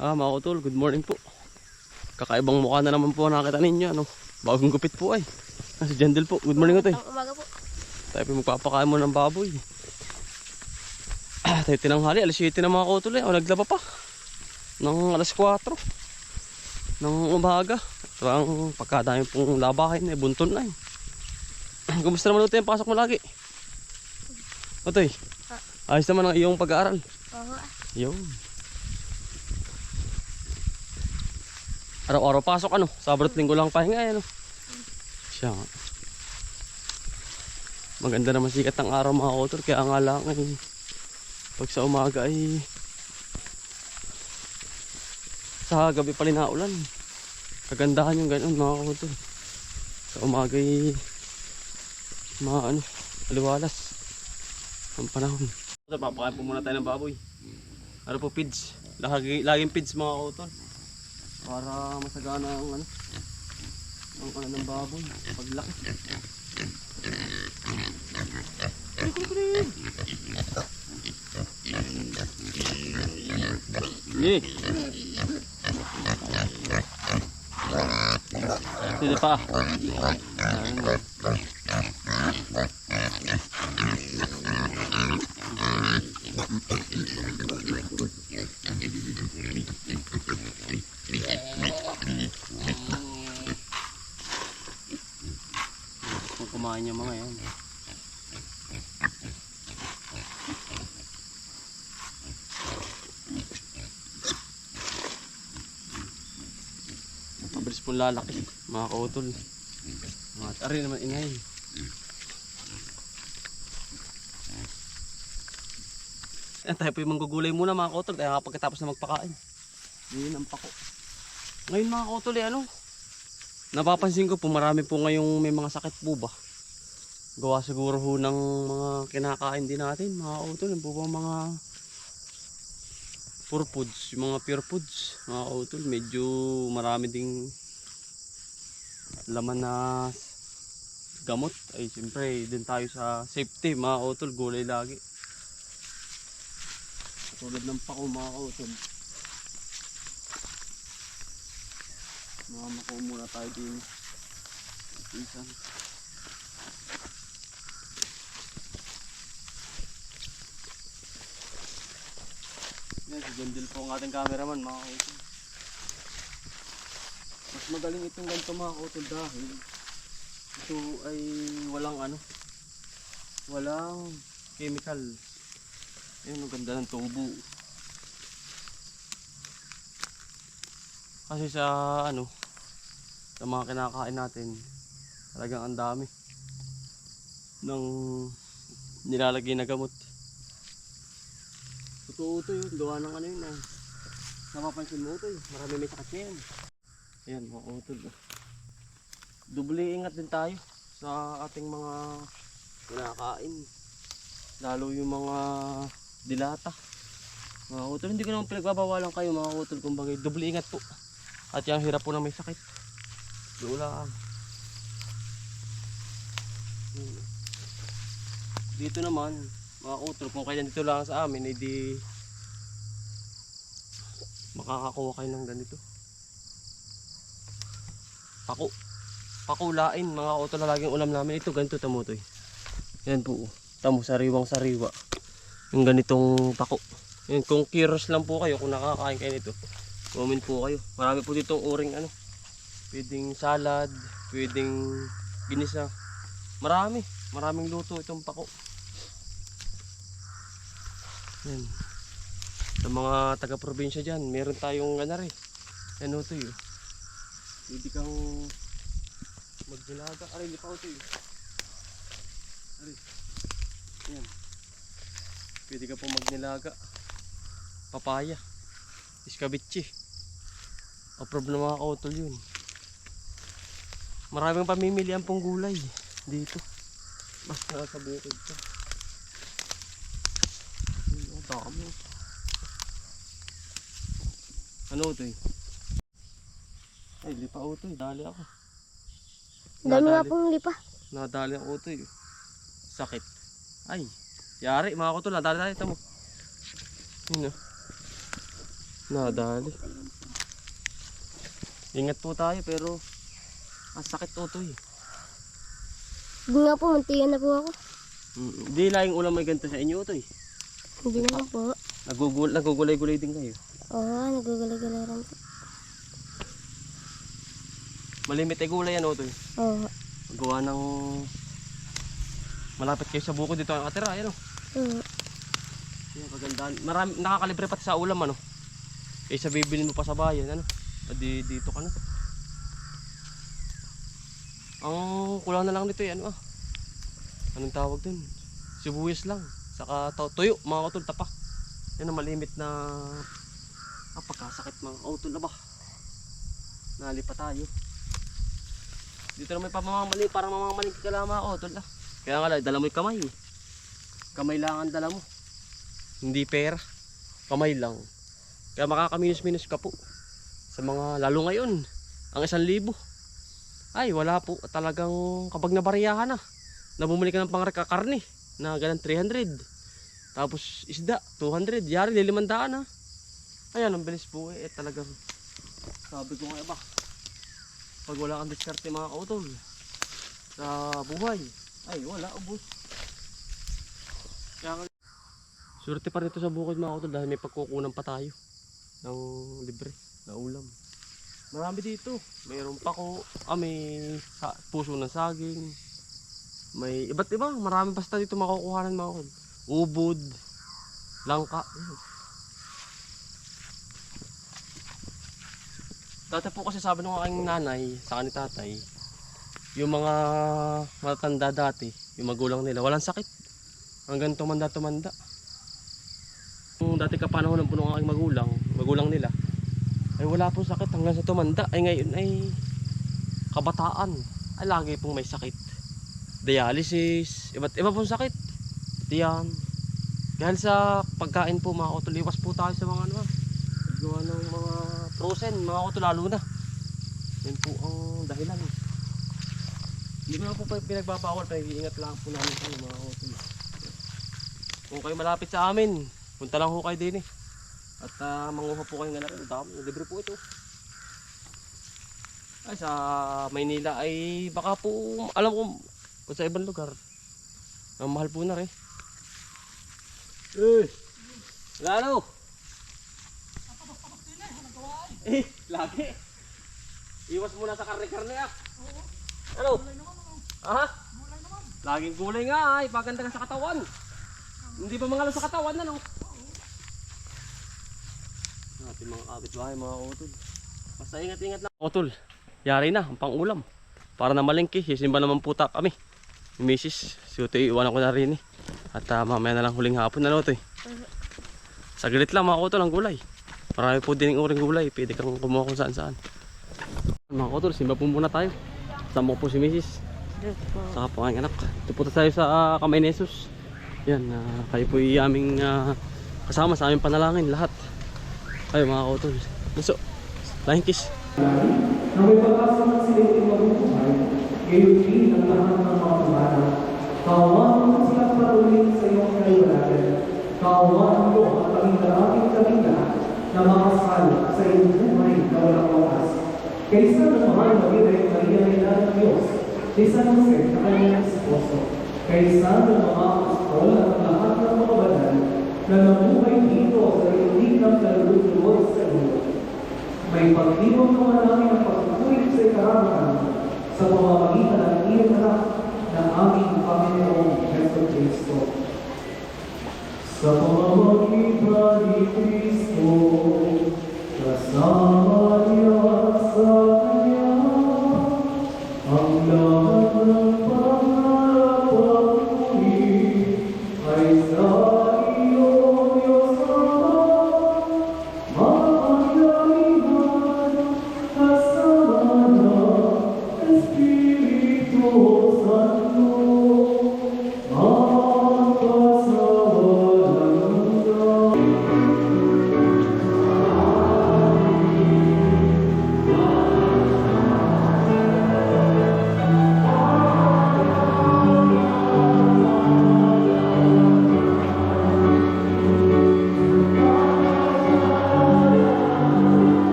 Mga utol, good morning po. Kakaibang mukha na naman po nakita ninyo, ano? Bagong gupit po ay. Si Jandel po, good morning utol. Umaga po. Tayo po magpapakain mo ng baboy. Tayo tinanghali, alas 7 na mga utol eh. O naglaba pa. Nang alas 4. Nang umaga. Parang pagkadami pong labahin eh, bunton na eh. Kumusta naman utol yung pasok mo lagi? Utoy, ayos naman ang iyong pag-aaral. Oo. Yun. Araw-araw pasok ano, Sabado at Linggo lang pahinga ano. Siya. Maganda naman sikat ng araw mga utol, kaya nga lang ay pag sa umaga ay sa gabi pa rin naulan. Kagandahan yung ganun mga utol. Sa umaga ay aliwalas ang panahon. Papakain po muna tayo ng baboy. Ano po, pids? Laging pids mga utol. Para masagana ang ng baboy paglaki. Sila pa. Kumain niya mga yan. Mabilis pong lalaki mga kautol. Mga tari naman ingay. Tayo po yung manggugulay muna mga kautol. Kaya pagkatapos na magpakain, yun ang pako. Ngayon mga kautol napapansin ko po marami po ngayong may mga sakit po ba. Gawa siguro ho ng mga kinakain din natin mga kautol. Yung po ba mga pure foods, yung mga pure foods mga kautol. Medyo marami ding laman na gamot. Ay siyempre din tayo sa safety mga kautol. Gulay lagi. Tulad ng pako mga kautol. Mamako muna tayo din. Isan. Yan, si Jandel po ang ating cameraman mga kautol. Mas magaling itong ganito mga kautol dahil ito ay walang chemical. Ayun, ang ganda ng tubo. Kasi sa mga kinakain natin, talagang ang dami ng nilalagay na gamot. Totoo ito yun, gawa ng yun napapansin mo ito marami may sakit niyan. Ayan mga utol. Doble ingat din tayo sa ating mga kinakain. Lalo yung mga dilata. Mga utol, hindi ko naman pinagbabawalan kayo mga utol. Kumbaga, doble ingat po. At yung hirap po na may sakit. Doon dito naman mga utol, kung kailan dito lang sa amin hindi makakakuha kayo ng ganito pakulain mga utol na laging ulam namin. Ito ganito tamutoy. Yan po tamo, sariwang sariwa yung ganitong pako. Yan, kung curious lang po kayo kung nakakain kayo nito, comment po kayo. Marami po ditong uring pwedeng salad, pwedeng ginisa. Maraming luto itong pako. Yan. Sa mga taga-probinsya dyan, meron tayong ano ito yun. Pwede kang magdilaga. Aray, lipaw ito yun. Aray. Yan. Pwede ka pong magnilaga. Papaya. Iskabitsi. Approve na mga kautol yun. Maraming pamimilian pong gulay dito. Basta sa bukid ka. Dami. Ano ito eh? Ay, lipa ito eh. Dali ako. Dami nga pong lipa. Nadali ako ito eh. Sakit. Ay, yari mga kautol. Nadali tayo. Ito mo. Yun Nadali. Ingat po tayo pero ang sakit utoy. Hindi nga po, muntiyan na po ako. Hindi laging ulam may ganito sa inyo utoy. Hindi naman po. Nagugulay-gulay din kayo. Oo, nagugulay-gulay rin po. Malimit ay gulay yan utoy. Oo. Gawa ng malapit kayo sa bukod dito ang atira, ano? Oo. Yan, kagandaan. Marami, nakakalibre pati sa ulam, ano? Kaysa bibili mo pa sa bayan, ano? Dito ka na. Ang kulang na lang nito, ano ah? Anong tawag dun? Sibuyas lang. Saka tuyo, mga utol, tapa. Yan ang malimit na pagkasakit mga utol na ba? Nalipa tayo. Dito na may pamamamali, parang mamamaling ka lang mga utol ah. Kaya nga lang, dala mo yung kamay. Kamay lang ang dala mo. Hindi pera. Kamay lang. Kaya makakaminus-minus ka po. Sa mga, lalo ngayon, ang 1,000. Ay, wala po. Talagang kapag nabariyahan na, nabumuli ka ng pangkarne na ganun 300. Tapos isda, 200. Yari, 500 na. Ayan, ang bilis po eh. Talagang, sabi ko nga ba, pag wala kang diskarte mga kautol sa buhay, ay wala, ubos. Kaya surte pa rito sa bukid mga kautol dahil may pagkukunan pa tayo ng libre na ulam. Marami dito. Mayroon pa ko, may puso ng saging. May iba't iba. Marami basta dito makukuhanan mga kautol. Ubod, langka. Dati po kasi sabi ng aking nanay, sa kanil tatay, yung mga matatanda dati, yung magulang nila, walang sakit. Hanggang tumanda. Yung dati kapanahon po ng aking magulang nila, ay wala pong sakit hanggang sa tumanda. Ay ngayon ay kabataan, ay lagi pong may sakit. Dialysis, iba't iba pong sakit. Tiyan. Dahil sa pagkain po mga kautol, iwas po tayo sa mga gawa ng mga frozen, mga kautol lalo na. Yan po ang dahilan. Hindi ko na po pinagbabawal, pero iingat lang po namin kayo mga kautol. Kung kayo malapit sa amin, punta lang po kayo din eh. At manguha po kayo nga na rin. Libre po ito. Ay sa Maynila ay baka po, alam ko, kung sa ibang lugar, mahal po na rin. Lalo! Lagi. Iwas muna sa karne-karne ah. Ano? Aha? Laging gulay nga ay, paganda ka sa katawan. Hindi ba mangalo sa katawan ano? Natin mga kapitbahay mga utol. Basta ingat-ingat lang. Utol, yari na ang pang-ulam. Para na malingki, sisimba naman puta kami. Yung misis, si Utoy iwanan ko na rin eh. At mamaya na lang huling hapon na Utoy. Saglit lang mga utol ang gulay. Marami po din uring gulay, pwede kang kumuha kung saan-saan. Mga utol, simba po muna tayo. Sama po si misis. Saka po ang anak. Ito po tayo sa Kamay ni Jesus. Yan, kayo po yung aming kasama sa aming panalangin lahat. Kayo mga utol. Gusto, lahing kiss. Na may pag-asa ng siling mabubuhay, gayon din ang lahat ng mga pumana. Kaawaan mo silang patuloy sa iyong kaliwanagan. Kaawaan mo ang kaming-kaming na makasal sa iyong buhay na walang wakas. Kaysa ng mahal na Birhen Maria na ina ng Diyos, ni San Jose na kanyang esposo. Kaysa ng mga apostol at ang lahat ng mga banal na namuhay dito sa iyong ng kaluluwa sa iyo. May pagdiwang naman namin ang pagpupulit sa ikaramatan sa pamamagitan ng iyong anak na aming Panginoong Jesucristo. Sa pamamagitan ni Cristo, kasama niya sa Kanya, ang lahat ng pangarap at puri ay sa iyong Diyos Ama.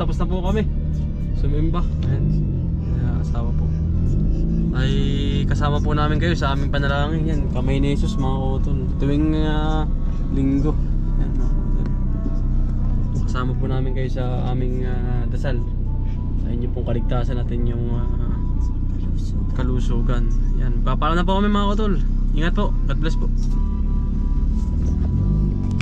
tapos na po kami sumimba. Ayan, asawa po. Ay kasama po namin kayo sa aming panalangin. Yan, kamay ni Jesus mga utol. Tuwing linggo. Yan, mga utol. Kasama po namin kayo sa aming dasal. Sa inyo pong kaligtasan natin yung kalusugan. Yan, papala na po kami mga utol. Ingat po. God bless po.